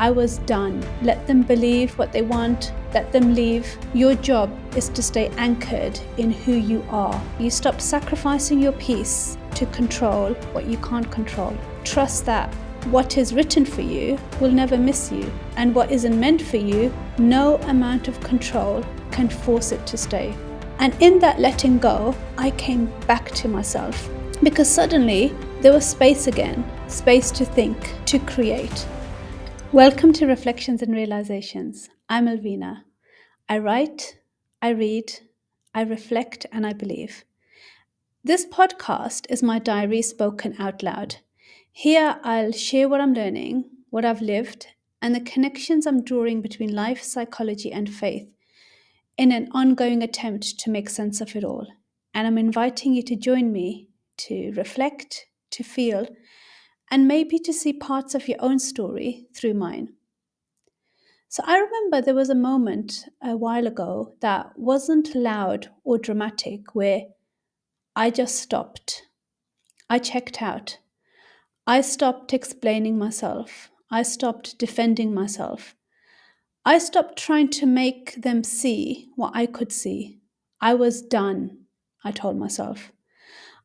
I was done. Let them believe what they want. Let them leave. Your job is to stay anchored in who you are. You stop sacrificing your peace to control what you can't control. Trust that what is written for you will never miss you, and what isn't meant for you, no amount of control can force it to stay. And in that letting go, I came back to myself, because suddenly there was space again, space to think, to create. Welcome to Reflections and Realizations. I'm Alveena. I write, I read, I reflect, and I believe. This podcast is my diary spoken out loud. Here I'll share what I'm learning, what I've lived, and the connections I'm drawing between life, psychology, and faith in an ongoing attempt to make sense of it all. And I'm inviting you to join me to reflect, to feel, and maybe to see parts of your own story through mine. So I remember there was a moment a while ago that wasn't loud or dramatic where I just stopped. I checked out. I stopped explaining myself. I stopped defending myself. I stopped trying to make them see what I could see. I was done, I told myself.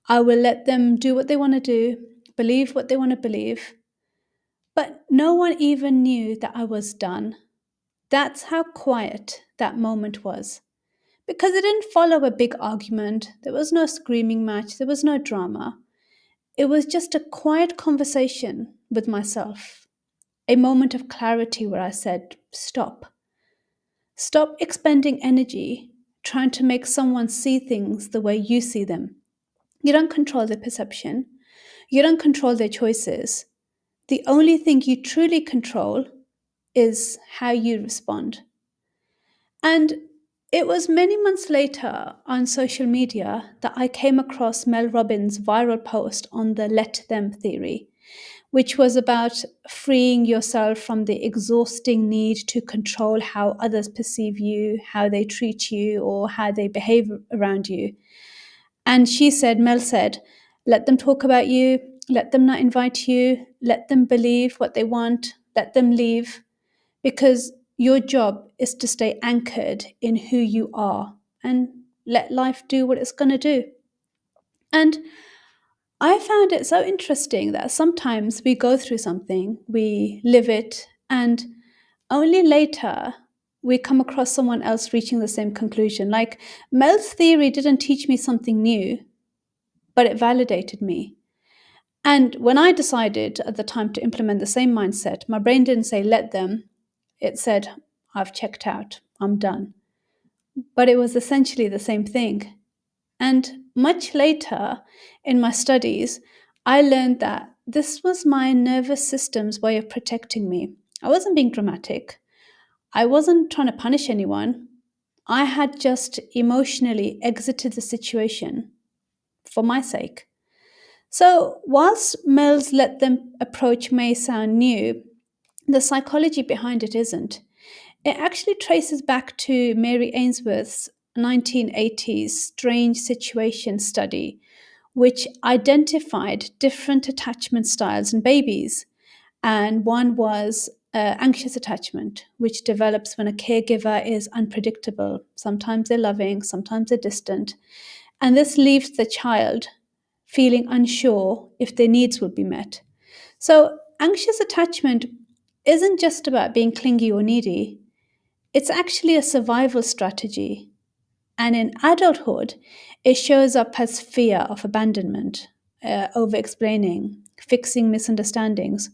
I will let them do what they want to do, believe what they want to believe. But no one even knew that I was done. That's how quiet that moment was. Because it didn't follow a big argument. There was no screaming match. There was no drama. It was just a quiet conversation with myself. A moment of clarity where I said, stop. Stop expending energy trying to make someone see things the way you see them. You don't control their perception. You don't control their choices. The only thing you truly control is how you respond. And it was many months later on social media that I came across Mel Robbins' viral post on the let them theory, which was about freeing yourself from the exhausting need to control how others perceive you, how they treat you, or how they behave around you. And Mel said, let them talk about you, let them not invite you, let them believe what they want, let them leave, because your job is to stay anchored in who you are and let life do what it's going to do. And I found it so interesting that sometimes we go through something, we live it, and only later we come across someone else reaching the same conclusion. Like Mel's theory didn't teach me something new, but it validated me. And when I decided at the time to implement the same mindset, my brain didn't say, let them. It said, I've checked out, I'm done. But it was essentially the same thing. And much later in my studies, I learned that this was my nervous system's way of protecting me. I wasn't being dramatic. I wasn't trying to punish anyone. I had just emotionally exited the situation for my sake. So, whilst Mel's let them approach may sound new, the psychology behind it isn't. It actually traces back to Mary Ainsworth's 1980s strange situation study, which identified different attachment styles in babies. And one was anxious attachment, which develops when a caregiver is unpredictable. Sometimes they're loving, sometimes they're distant. And this leaves the child feeling unsure if their needs will be met. So, anxious attachment isn't just about being clingy or needy, it's actually a survival strategy. And in adulthood, it shows up as fear of abandonment, over-explaining, fixing misunderstandings,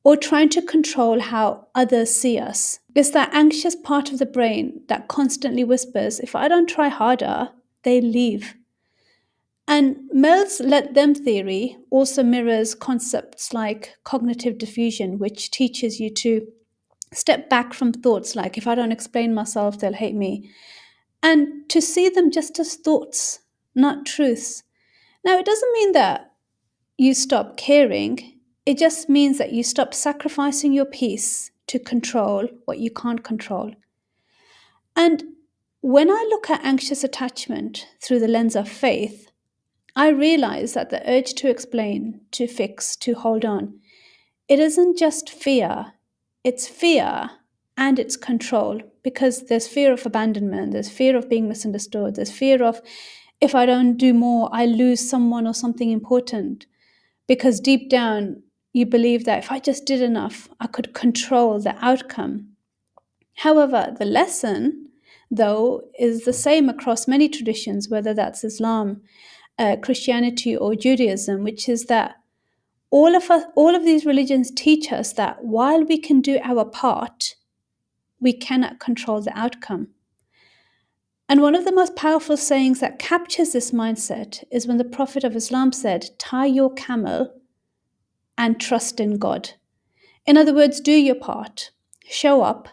or trying to control how others see us. It's that anxious part of the brain that constantly whispers, if I don't try harder, they leave. And Mel's let them theory also mirrors concepts like cognitive diffusion, which teaches you to step back from thoughts like, if I don't explain myself, they'll hate me, and to see them just as thoughts, not truths. Now, it doesn't mean that you stop caring, it just means that you stop sacrificing your peace to control what you can't control. And when I look at anxious attachment through the lens of faith, I realize that the urge to explain, to fix, to hold on, it isn't just fear, it's fear and it's control, because there's fear of abandonment, there's fear of being misunderstood, there's fear of if I don't do more, I lose someone or something important. Because deep down, you believe that if I just did enough, I could control the outcome. However, the lesson, though, is the same across many traditions, whether that's Islam, Christianity, or Judaism, which is that all of these religions teach us that while we can do our part, we cannot control the outcome. And one of the most powerful sayings that captures this mindset is when the Prophet of Islam said, "Tie your camel and trust in God." In other words, do your part, show up,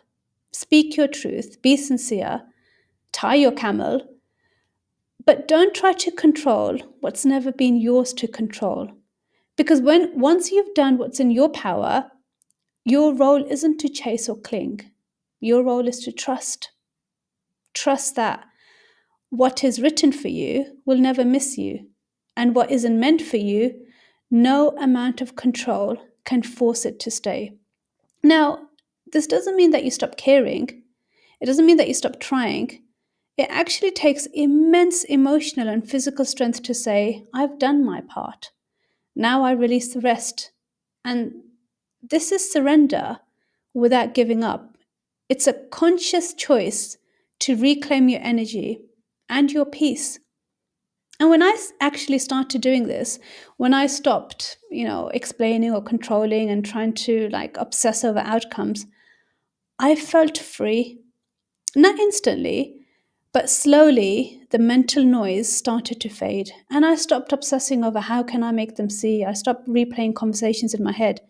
speak your truth, be sincere, tie your camel, but don't try to control what's never been yours to control. Because once you've done what's in your power, your role isn't to chase or cling. Your role is to trust. Trust that what is written for you will never miss you. And what isn't meant for you, no amount of control can force it to stay. Now, this doesn't mean that you stop caring. It doesn't mean that you stop trying. It actually takes immense emotional and physical strength to say, I've done my part. Now I release the rest. And this is surrender without giving up. It's a conscious choice to reclaim your energy and your peace. And when I actually started doing this, when I stopped, explaining or controlling and trying to obsess over outcomes, I felt free. Not instantly, but slowly the mental noise started to fade. And I stopped obsessing over how can I make them see. I stopped replaying conversations in my head.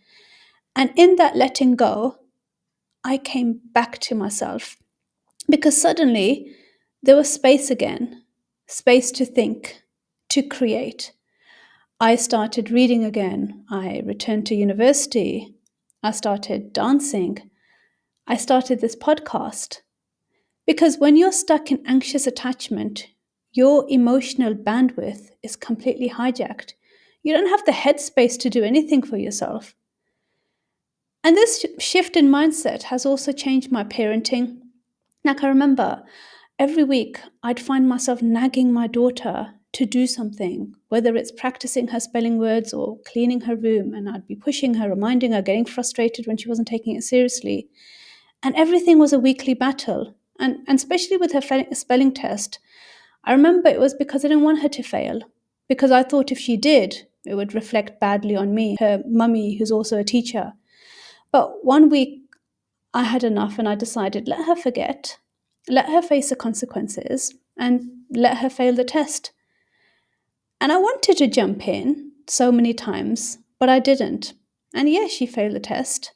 And in that letting go, I came back to myself. Because suddenly there was space again, space to think, to create. I started reading again. I returned to university. I started dancing. I started this podcast. Because when you're stuck in anxious attachment, your emotional bandwidth is completely hijacked. You don't have the headspace to do anything for yourself. And this shift in mindset has also changed my parenting. I remember every week I'd find myself nagging my daughter to do something, whether it's practicing her spelling words or cleaning her room, and I'd be pushing her, reminding her, getting frustrated when she wasn't taking it seriously. And everything was a weekly battle. And especially with her spelling test, I remember it was because I didn't want her to fail, because I thought if she did, it would reflect badly on me, her mummy, who's also a teacher. But one week I had enough and I decided, let her forget, let her face the consequences, and let her fail the test. And I wanted to jump in so many times, but I didn't. And yes, she failed the test.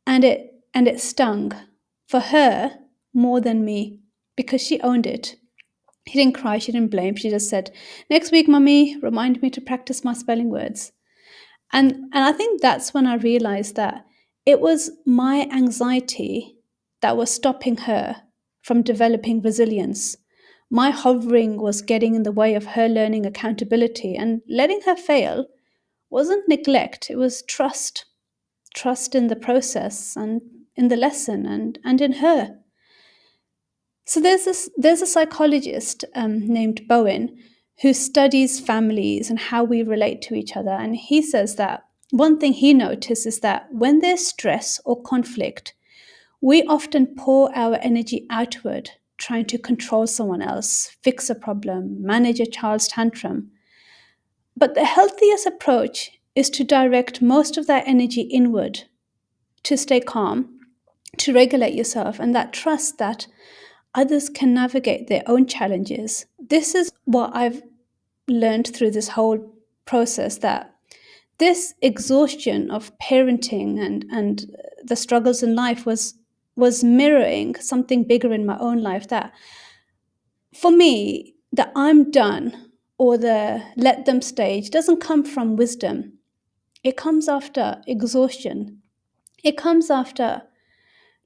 And it stung for her more than me, because she owned it. She didn't cry, she didn't blame, she just said, next week, mummy, remind me to practice my spelling words. And I think that's when I realized that it was my anxiety that was stopping her from developing resilience. My hovering was getting in the way of her learning accountability, and letting her fail wasn't neglect, it was trust. Trust in the process and in the lesson and in her. So there's a psychologist named Bowen who studies families and how we relate to each other. And he says that one thing he noticed is that when there's stress or conflict, we often pour our energy outward, trying to control someone else, fix a problem, manage a child's tantrum. But the healthiest approach is to direct most of that energy inward, to stay calm, to regulate yourself, and that trust that others can navigate their own challenges. This is what I've learned through this whole process, that this exhaustion of parenting and the struggles in life was mirroring something bigger in my own life, that for me, the I'm done or the let them stage doesn't come from wisdom. It comes after exhaustion. It comes after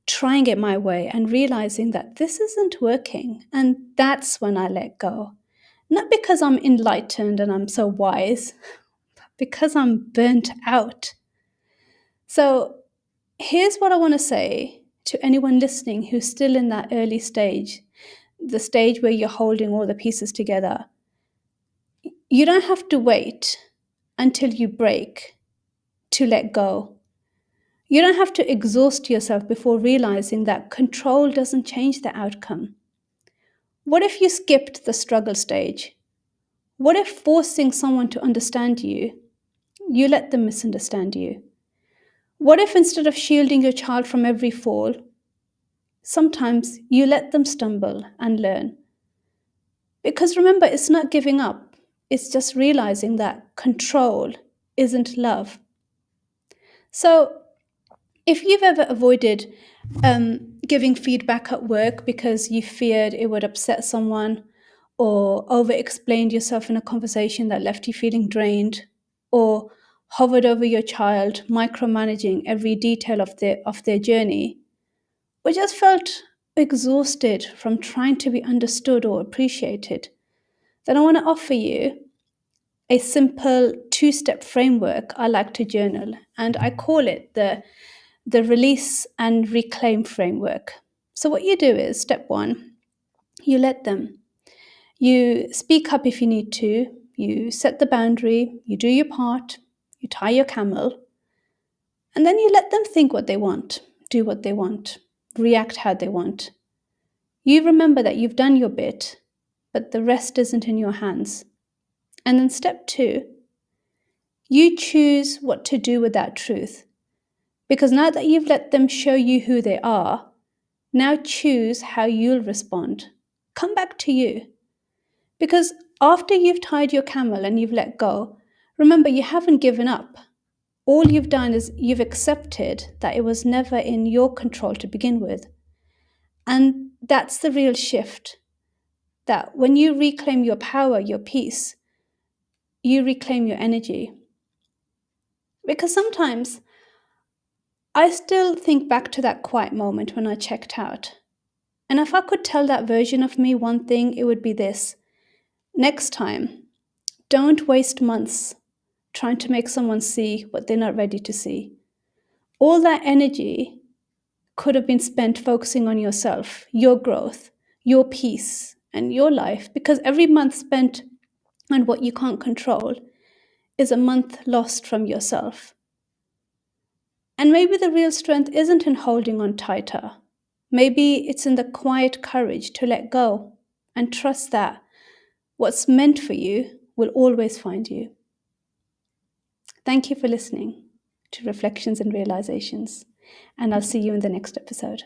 trying it my way and realizing that this isn't working. And that's when I let go. Not because I'm enlightened and I'm so wise, but because I'm burnt out. So Here's what I want to say to anyone listening who's still in that early stage, the stage where you're holding all the pieces together. You don't have to wait until you break to let go. You don't have to exhaust yourself before realizing that control doesn't change the outcome. What if you skipped the struggle stage? What if forcing someone to understand you, you let them misunderstand you? What if instead of shielding your child from every fall, sometimes you let them stumble and learn? Because remember, it's not giving up, it's just realizing that control isn't love. So, if you've ever avoided giving feedback at work because you feared it would upset someone, or over-explained yourself in a conversation that left you feeling drained, or hovered over your child, micromanaging every detail of their journey, or just felt exhausted from trying to be understood or appreciated, then I want to offer you a simple 2-step framework I like to journal, and I call it the release and reclaim framework. So what you do is, step 1, you let them. You speak up if you need to, you set the boundary, you do your part, you tie your camel, and then you let them think what they want, do what they want, react how they want. You remember that you've done your bit, but the rest isn't in your hands. And then step 2, you choose what to do with that truth. Because now that you've let them show you who they are, now choose how you'll respond. Come back to you. Because after you've tied your camel and you've let go, remember, you haven't given up. All you've done is you've accepted that it was never in your control to begin with. And that's the real shift. That when you reclaim your power, your peace, you reclaim your energy. Because sometimes I still think back to that quiet moment when I checked out. And if I could tell that version of me one thing, it would be this. Next time, don't waste months trying to make someone see what they're not ready to see. All that energy could have been spent focusing on yourself, your growth, your peace, and your life, because every month spent on what you can't control is a month lost from yourself. And maybe the real strength isn't in holding on tighter. Maybe it's in the quiet courage to let go and trust that what's meant for you will always find you. Thank you for listening to Reflections and Realizations, and I'll see you in the next episode.